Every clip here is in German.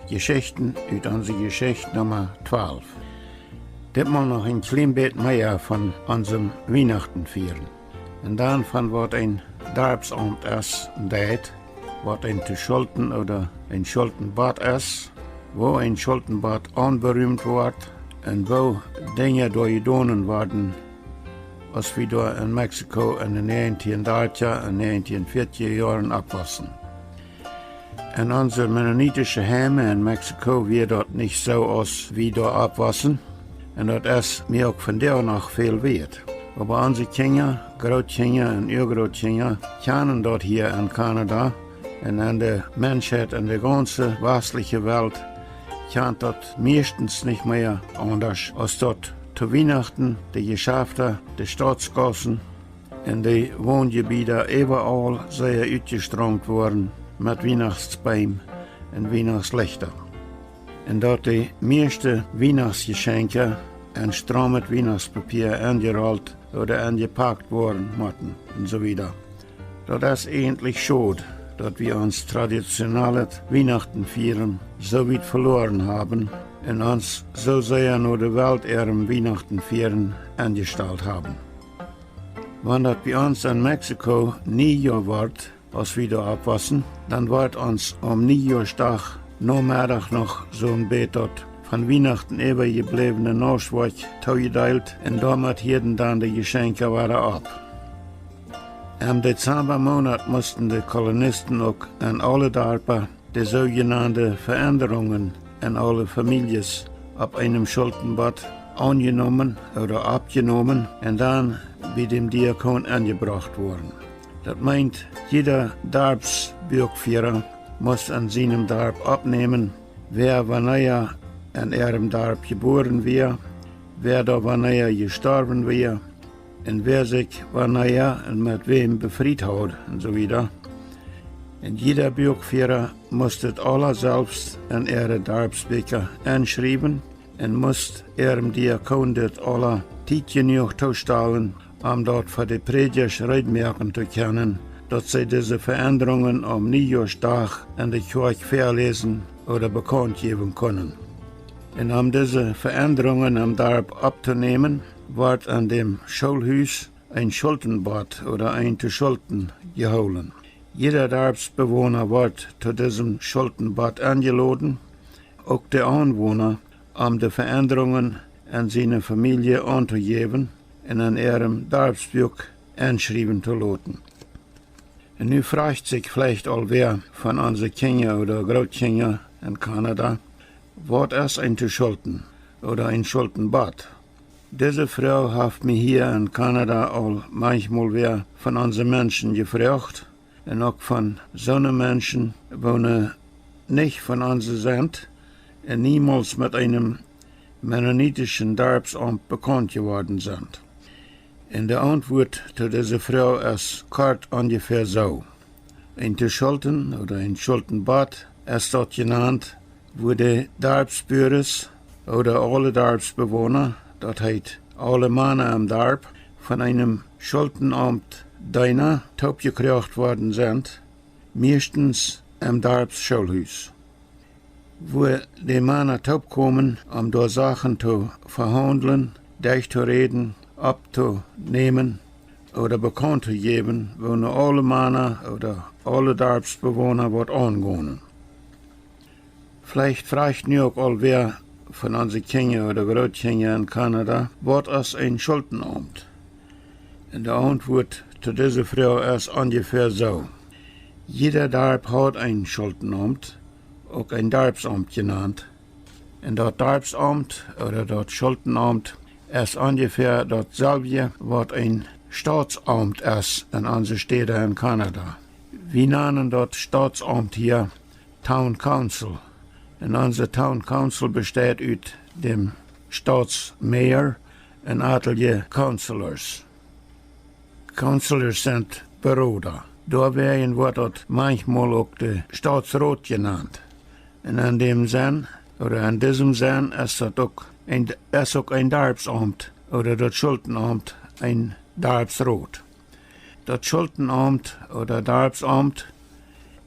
Geschichten uit onze Geschichte Nummer 12. Ditmal noch ein klein bisschen mehr von unserem Weihnachten feiern. Und dann von was ein Darbsamt ist, das, was ein Schulten oder ein Schultenbad ist, wo ein Schultenbad anberühmt wird und wo Dinge durchgedonnen werden, als wir da in Mexiko in den 1930er und 1940er Jahren abwassen. In unsere mennonitische Heime in Mexiko wird dort nicht so aus wie da abwassen. Und das ist mir auch von der noch viel wert. Aber unsere Kinder, Großkinder und Urgroßkinder kennen dort hier in Kanada und in der Menschheit in der ganzen westlichen Welt kennt dort meistens nicht mehr anders als dort zu Weihnachten die Geschäfte, die Staatsgassen und die Wohngebiete überall sehr ausgeströmt wurden mit Weihnachtsbäumen und Weihnachtslichter. Und dort die meisten Weihnachtsgeschenke in Strom mit Weihnachtspapier angerollt oder angepackt worden mussten und so weiter. Das ist eigentlich schade, dass wir uns traditionelles Weihnachten feiern so weit verloren haben und uns so sehr nur die Welt ihrem Weihnachten feiern angestellt haben. Wenn das bei uns in Mexiko Neujahr wird, als wir da abwassen, dann wird uns am Neujahrstag nachmittag noch so ein Betet von Weihnachten übergebliebene Nachschwach zugeteilt und damit hielten dann die Geschenke wieder ab. Im Dezembermonat mussten die Kolonisten auch in alle Dörfer die sogenannten Veränderungen in alle Familien ab einem Schuldenbad angenommen oder abgenommen und dann bei dem Diakon angebracht wurden. Das meint, jeder Darbsbürgführer muss an seinem Darb abnehmen, wer wann er in ihrem Darb geboren wird, wer da wann er gestorben wird und wer sich wann er und mit wem befreit hat und so weiter. Und jeder Bürgführer muss das alle selbst in ihre Darbsbücher anschreiben und muss ihrem Diakon das alle Zeit genug zustellen, um dort für die Prediger redmerken zu können, dass sie diese Veränderungen am Neujahrstag in der Kirche verlesen oder bekannt geben können. Und um diese Veränderungen am Darb abzunehmen, wird an dem Schulhaus ein Schultenbad oder ein zu Schulten geholt. Jeder Darbsbewohner wird zu diesem Schultenbad eingeladen, auch der Anwohner, um die Veränderungen an seine Familie anzugeben und an ihrem Darbsbuch anschreiben zu lassen. Und nun fragt sich vielleicht all wer von unseren Kindern oder Großkindern in Kanada, was ist ein Schulten oder ein Schultenbad? Diese Frau hat mich hier in Kanada all manchmal wer von unseren Menschen gefragt und auch von so einen Menschen, die nicht von uns sind und niemals mit einem mennonitischen Darbsamt bekannt geworden sind. Und die Antwort zu dieser Frau ist kort ungefähr so. Ein Schulten oder ein Schultenbad ist dort genannt, wo die Darbsbürger oder alle Darbsbewohner, das heißt alle Männer am Darb, von einem Schultenamt deiner taubgekriegt worden sind, meistens im Darbsschulhaus. Wo die Männer taub kommen, um dort Sachen zu verhandeln, durchzureden, abzunehmen oder bekannt zu geben, wo nur alle Männer oder alle Darbsbewohner wird angehen. Vielleicht fragt nun auch all wer von unseren Kindern oder Großkindern in Kanada, was ist ein Schultenamt? Und die Antwort zu dieser Frau ist ungefähr so. Jeder Darb hat ein Schultenamt, auch ein Darbsamt genannt. Und das Darbsamt oder das Schultenamt ist ungefähr dasselbe, was ein Staatsamt ist in unseren Städten in Kanada. Wir nennen das Staatsamt hier Town Council. Und unser Town Council besteht aus dem Staatsmayor und etliche Councilors. Councilors sind Berater. Da wird das manchmal auch der Staatsrat genannt. Und in dem Sinn, oder in diesem Sinn, ist das auch ein Darbsamt oder das Schultenamt ein Darbsrat. Das Schultenamt oder Darbsamt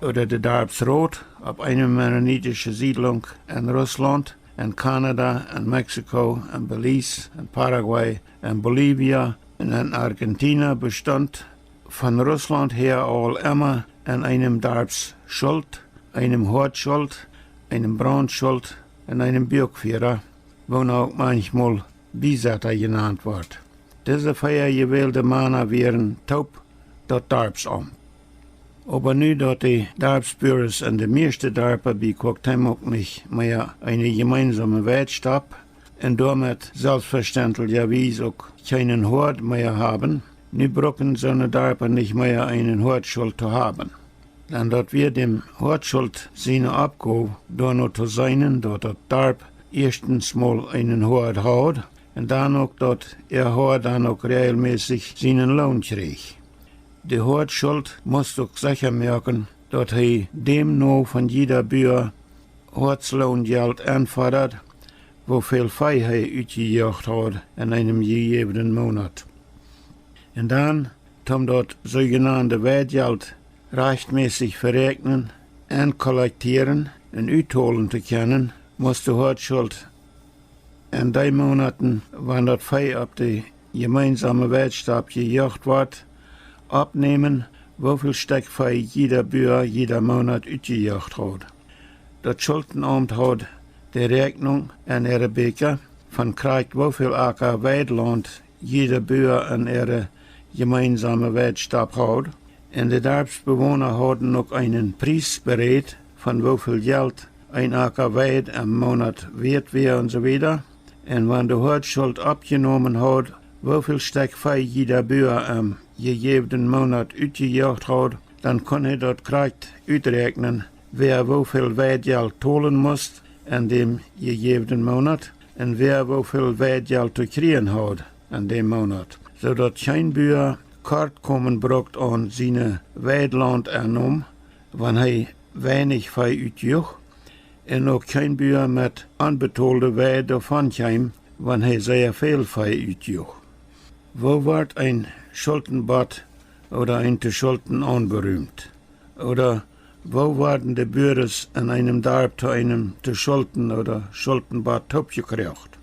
oder de Darbsrood op eine mennonitische Siedlung in Russland, in Kanada, in Mexiko, in Belize, in Paraguay, in Bolivia und in Argentina bestand von Russland her all immer in einem Darbsschuld, einem Hortschuld, einem Brandschuld und einem Bürgführer, wo auch manchmal Bisetter genannt wird. Diese vier gewählte Männer wären taub das Darbsamt. Aber nu dat die Darbsbüros en de meeste dorpen bij Quacktem ook niet meer eine gemeinsame Weitstab und damit selbstverständlicherweise auch keinen Hort mehr haben, nu brauchen so eine Dorpen nicht mehr einen Hortschuld zu haben. Dann dort wir dem Hortschuld seine Abgabe da noch zu sein, dort das Dorp erstens mal einen Hort hat und dann auch dort Hort dann auch regelmäßig seinen Lohn kriegt. De Hortschuld muss doch sicher merken, dass dem noch von jeder Bürger Hortslohngeld anfordert, wofür Fei uitgejocht hat in einem gegebenen Monat. Und dann, dort sogenannte Wertgeld rechtmäßig verrechnen, kollektieren und uitholen zu können, muss de Hortschuld in 3 Monaten, wann das Fei auf die gemeinsame Wertstab gejocht wird, abnehmen, wieviel Steckfei jeder Bürger jeder Monat uitgejocht hat. Das Schuldenamt hat die Rechnung an ihre Beker von kriegt, wieviel Acker Weidland jeder Bürger an ihre gemeinsame Wertstab hat. Und die Darbsbewohner hatten noch einen Preis berät, von wieviel Geld ein Acker Weid am Monat wert wäre und so weiter. Und wenn der Hortschuld abgenommen hat, wieviel Steckfei jeder Bürger am gegebenen Monat uitgejocht hat, dann kann er dort kriegt uitrechnen, wer wieviel Weidgeld holen muss an dem gegebenen Monat und wer wieviel Weidgeld zu kriegen hat an dem Monat. Sodass kein Bürger kort kommen braucht an seine Weidland annehmen, wenn er wenig Fei uitjocht, und auch kein Bürger mit anbetolte Weid davon kommt, wenn er sehr viel Fei uitjocht. Wo wird ein Schuldenbad oder ein zu Schulden unberühmt? Oder wo werden die Bürgers an einem Darb zu einem zu Schulden oder Schuldenbad topgekriegt?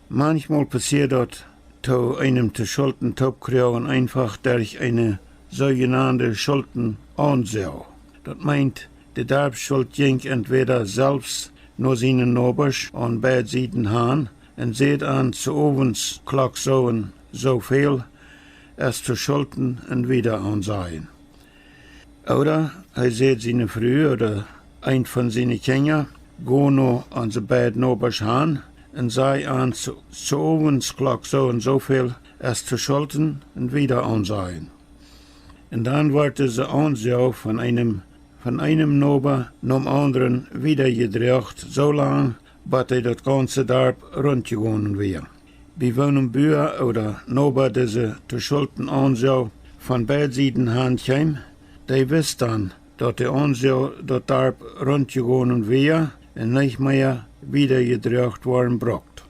Manchmal passiert das zu einem zu Schulden topkriegen einfach durch eine sogenannte Schuldenansau. Das meint, die Darbsschuld ging entweder selbst nur seinen Nobers an beiden Seiten an und seht an zu ovens Klocksoen so viel, es zu schulden und wieder ansehen. Oder er sieht seine Früh oder ein von seinen Kindern, gehen noch an die beiden Obers an und sei an zu ovens so viel, es zu schulden und wieder ansehen. Und dann wird diese Ansau von einem Nober zum anderen wieder gedreht, so lang, bis das ganze Darb rundgegangen wird. Bei einem Bürger oder Nober diese zu Schulden Ansau von beiden Seiten handkäm, die wissen dann, dass die Ansau dort Darb rundgegangen wird und nicht mehr wieder gedreht worden braucht.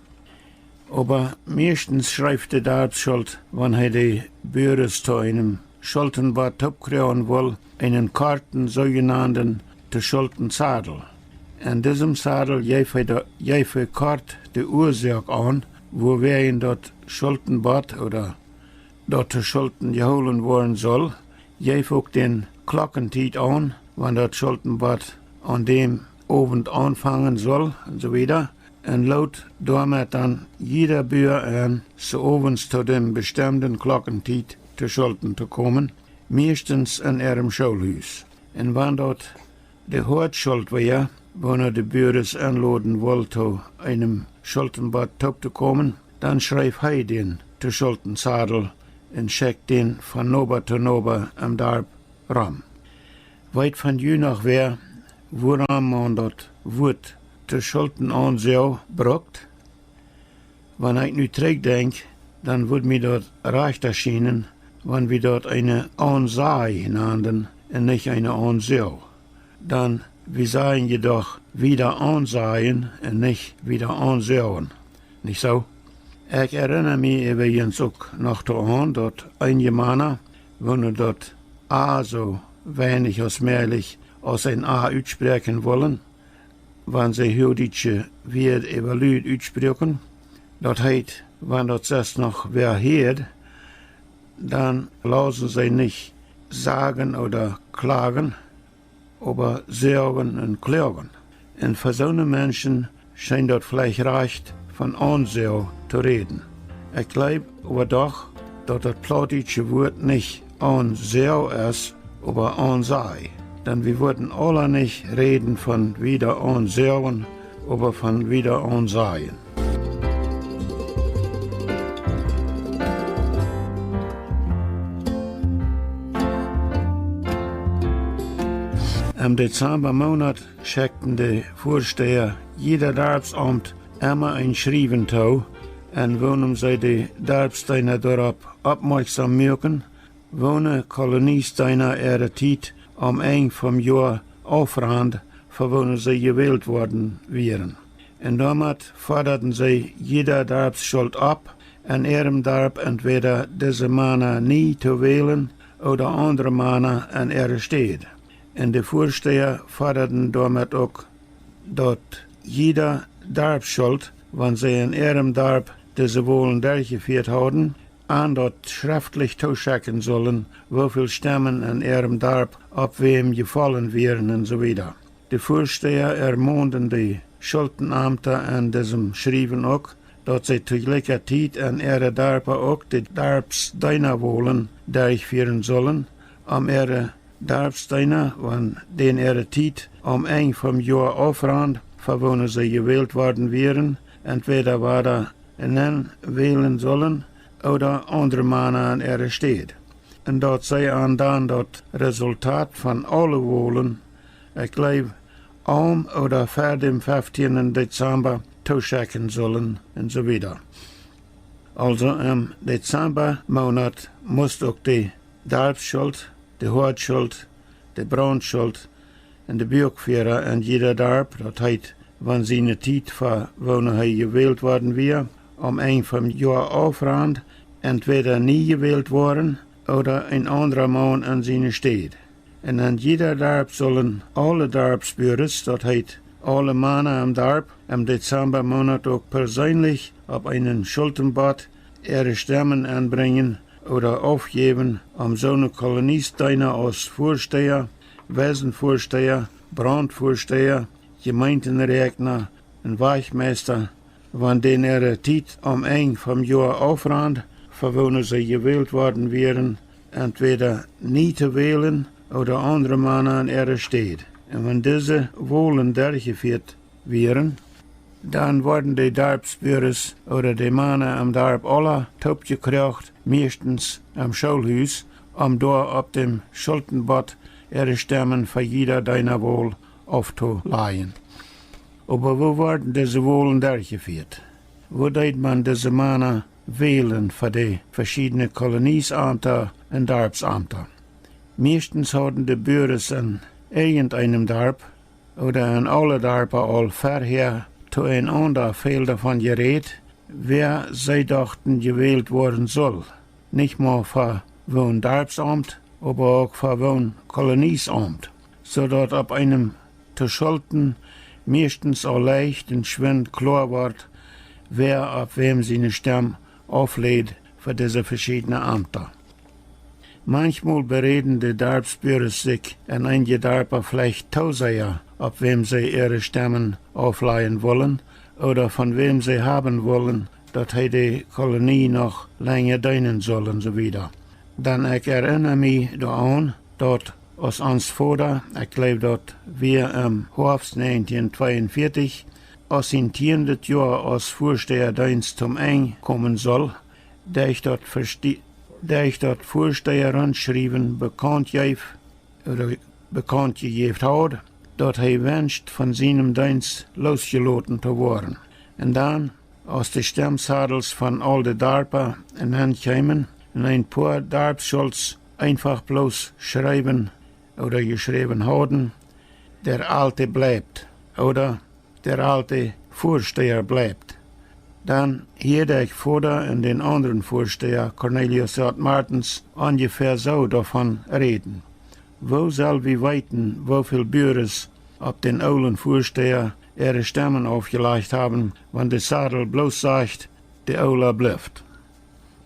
Aber meistens schreibt der Darbsschuld, wenn er die Bürger zu einem Schuldenbad abkriegen will, einen Karten sogenannten zu Schuldensadel. In diesem Sadel gebe Kart die Ursache an, wo wer in dort Schuldenbad oder dort zu Schulden geholt worden soll, gebe auch den Glockentiet an, wann das Schuldenbad an dem Abend anfangen soll und so weiter. Und laut damit dann jeder Bürger an, so abends zu dem bestimmten Glockentiet zu Schulden zu kommen, meistens in ihrem Schulhaus. Und wenn dort die Hortschuld war, wenn er die Bürgers anladen wollte, einem Schuldenbad top zu kommen, dann schreibt er den zu Schuldensadel und schickt den von Nober zu Nober am Darb ran. Weit von je nach wer, woran man dort Wort zu Schulden ansau braucht. Wenn ich nu zurückdenke, dann würde mir dort recht erschienen, wenn wir dort eine Ansai nannten und nicht eine Ansau. Dann, wir sagen jedoch wieder ansaien und nicht wieder ansauen. Nicht so? Ich erinnere mich übrigens auch noch daran, dass einige Männer, wenn dort so wenig als mehrlich als ein A uitspreken wollen, wanneer ze Judische weer evaluiert uitspreken. Dat heet, wanneer dat zelfs nog wer heert, dann lassen sie nicht sagen oder klagen, aber sorgen und klagen. Und für so eine Menschen scheint dort vielleicht recht, von Ansehen zu reden. Ich glaube aber doch, dass das plattdeutsche Wort nicht Ansehen ist, aber Ansei. Denn wir würden alle nicht reden von wieder ansehen, aber von wieder anseien. Im Dezembermonat schickten die Vorsteher jeder Darbsamt immer ein Schreiben zu, und wonen sie die Darbsteiner darauf aufmerksam machen, wonen Koloniesteiner ihre Zeit am Ende vom Jahr aufrand, für wonen sie gewählt worden wären. Und damit forderten sie jeder Darbsschuld ab, und ihrem Darb entweder diese Mana nie zu wählen oder andere Mana an ihre Stelle. Und die Vorsteher forderten damit auch, dass jeder Darbschuld, wenn sie in ihrem Darb diese Wahlen durchgeführt haben, an dort schriftlich zuschicken sollen, wie viel Stimmen in ihrem Darb ab wem gefallen wären und so weiter. Die Vorsteher ermahnten die Schuldenamter an diesem Schreiben auch, dass sie zu gleicher Zeit an ihre Darbe auch die Darbsdeinerwahlen durchführen sollen, ihre Darbsteiner, wenn den ihre Zeit am Ende vom Jahr aufrand, für wonen sie gewählt worden wären, entweder weiter einen wählen sollen oder andere Männer an ihre Stelle. Und dort sei dann das Resultat von allen Wahlen, ich glaube, am oder vor dem 15. Dezember zuschicken sollen und so weiter. Also im Dezembermonat muss auch die Darbsschuld, die Hortschuld, die Brandschuld und die Bürgführer an jeder Darb, das heißt, wenn sie eine Zeit für wonen er gewählt worden wäre, am Ende vom Jahr aufrand, entweder nie gewählt worden oder ein anderer Mann an seine Stelle. Und an jeder Darb sollen alle Darbsbürgers, das heißt, alle Männer am Darb, im Dezembermonat auch persönlich auf einen Schuldenbad ihre Stimmen anbringen oder aufgeben, so eine Koloniesteiner als Vorsteher, Wesenvorsteher, Brandvorsteher, Gemeinderedner und Weichmeister, wenn den ihre Zeit am Ende vom Jahr aufrand, für wonen sie gewählt worden wären, entweder nie zu wählen oder andere Männer an ihrer Stelle. Und wenn diese Wahlen durchgeführt wären, dann wurden die Darbsbürgers oder die Männer am Darb alle topgekriegt, meistens am Schulhaus, dort auf dem Schuldenbad ihre Stimmen für jeder deiner Wahl aufzuleihen. Aber wo wurden diese Wahlen durchgeführt? Wo deed man diese Männer wählen für die verschiedenen Koloniesamter und Darbsamter? Meistens hatten die Bürgers an irgendeinem Darb oder an alle Darber all vorher zueinander viel davon geredet, wer sie dachten gewählt worden soll. Nicht nur für ein Darbsamt, aber auch für ein Koloniesamt, sodass ab einem zu Schulden meistens auch leicht und schwind klar wird, wer auf wem seine Stimme auflädt für diese verschiedenen Ämter. Manchmal bereden die Darbsbürgers sich an einige Darber vielleicht sehr, auf wem sie ihre Stimmen aufleihen wollen oder von wem sie haben wollen, dass die Kolonie noch länger dienen soll und so weiter. Dann ich erinnere mich daran, dass aus uns Vater, ich glaube, dass wir im Herbst 1942 aus dem 10. Jahr als Vorsteherdienst zum Ende kommen soll, der ich dort Vorsteher schrieben bekannt gegeben hat, dass er wünscht, von seinem Dienst losgelassen zu werden. Und dann aus den Stammsadels von all den Darber in Hand kämen und ein paar Darbschulds einfach bloß schreiben oder geschrieben haben, der Alte bleibt oder der alte Vorsteher bleibt. Dann hörte ich Vater und den anderen Vorsteher, Cornelius J. Martens, ungefähr so davon reden. wo soll wir weiten, wieviel Bürgers ob den oulen Vorsteher ihre Stimmen aufgelegt haben, wenn der Sadel bloß sagt, der Ola blüfft.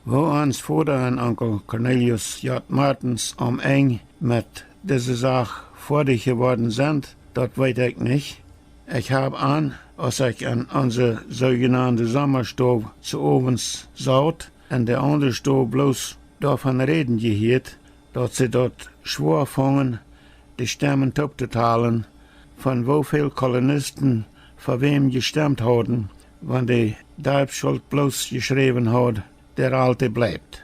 Wo ans Vater und Onkel Cornelius J. Martens eng mit dieser Sache fertig geworden sind, das weiß ich nicht. Ich habe an, als ich an unsere sogenannte Sommerstube zu ovens saut und der andere Stube bloß davon reden gehört, dass sie dort schwor fangen, die Stimmen abzuteilen, von wo viel Kolonisten für wem gestimmt haben, wenn die Derbschuld bloß geschrieben hat, der Alte bleibt.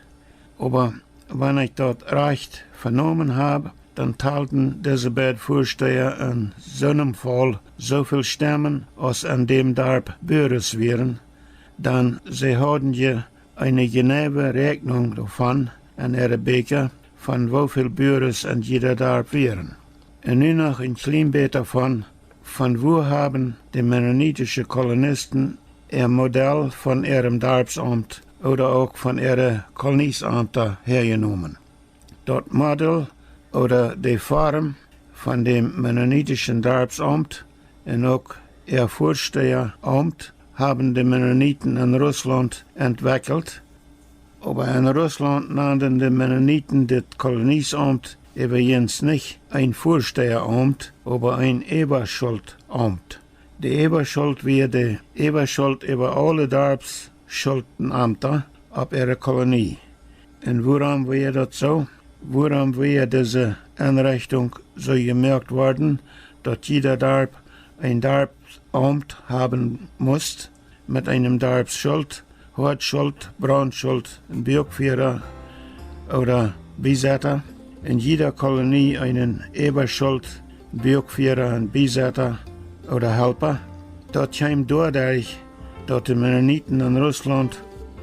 Aber wenn ich dort recht vernommen habe, dann teilten diese beiden Vorsteher in so einem Fall so viel Stimmen, als an dem Darb Bürgers wären, dann sie hatten ja eine genaue Rechnung davon an ihre Beker, von wo viel Bürgers an jeder Darb wären. Und nun noch ein klein bisschen davon, von wo haben die mennonitischen Kolonisten ihr Modell von ihrem Darbsamt oder auch von ihren Kolonisamten hergenommen. Das Modell oder die Form von dem mennonitischen Darbsamt und auch ihr Vorsteheramt haben die Mennoniten in Russland entwickelt. Aber in Russland nannten die Mennoniten das Kolonisamt übrigens nicht ein Vorsteheramt, aber ein Eberschuldamt. Die Eberschuld wäre die Eberschuld über alle Darbsschuldenamter ab ihrer Kolonie. Und warum wäre das so? Warum wäre diese Einrichtung so gemerkt worden, dass jeder Darb ein Darbsamt haben muss, mit einem Darbsschuld, Hortschuld, Brandschuld, ein Bürgführer oder Beisetter, in jeder Kolonie einen Eberschuld, Bürgführer, ein Beisetter oder Helper. Das kam dadurch, dass die Mennoniten in Russland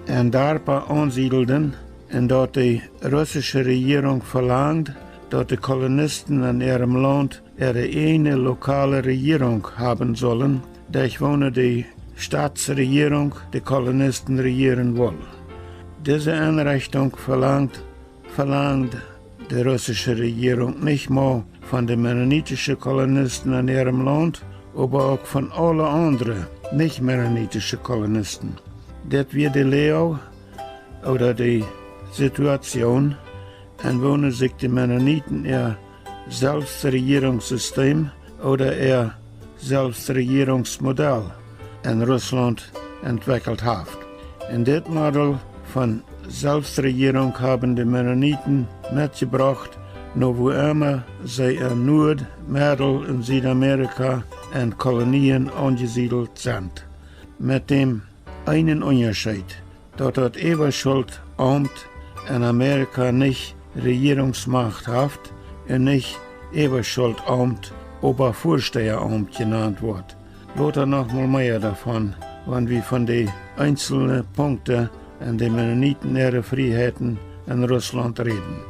ein Darper ansiedelten und dass die russische Regierung verlangt, dass die Kolonisten in ihrem Land ihre eigene lokale Regierung haben sollen, durch welche die Staatsregierung die Kolonisten regieren will. Diese Einrichtung verlangt die russische Regierung nicht mal von den mennonitischen Kolonisten in ihrem Land, aber auch von allen anderen nicht-mennonitischen Kolonisten. Das wird die Lehre oder die Situation, in der sich die Mennoniten ihr Selbstregierungssystem oder ihr Selbstregierungsmodell in Russland entwickelt haben. In das Modell von Selbstregierung haben die Mennoniten mitgebracht, nur wo immer sie in Nord-, Mittel- und Südamerika und Kolonien angesiedelt sind. Mit dem einen Unterschied, dass das Eberschuldamt in Amerika nicht Regierungsmacht hat und nicht Eberschuldamt, aber Vorsteheramt genannt wird. Lothar noch mal mehr davon, wenn wir von den einzelnen Punkten an den Mennoniten ihre Freiheiten in Russland reden.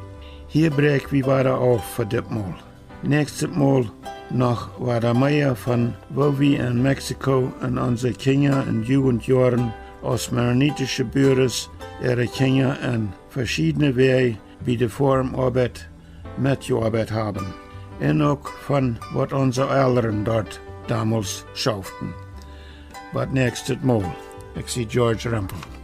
Hier brechen wir weiter auf für das Mal. Nächstes Mal noch weiter mehr von wo wir in Mexiko in unsere Kinder und Jugendjahren als mennonitische Bürgers ihre Kinder in verschiedene Wege bei der Formarbeit mitgearbeitet haben. Und auch von was unsere Eltern dort damals schafften. But nächstes Mal. Ich sehe George Rempel.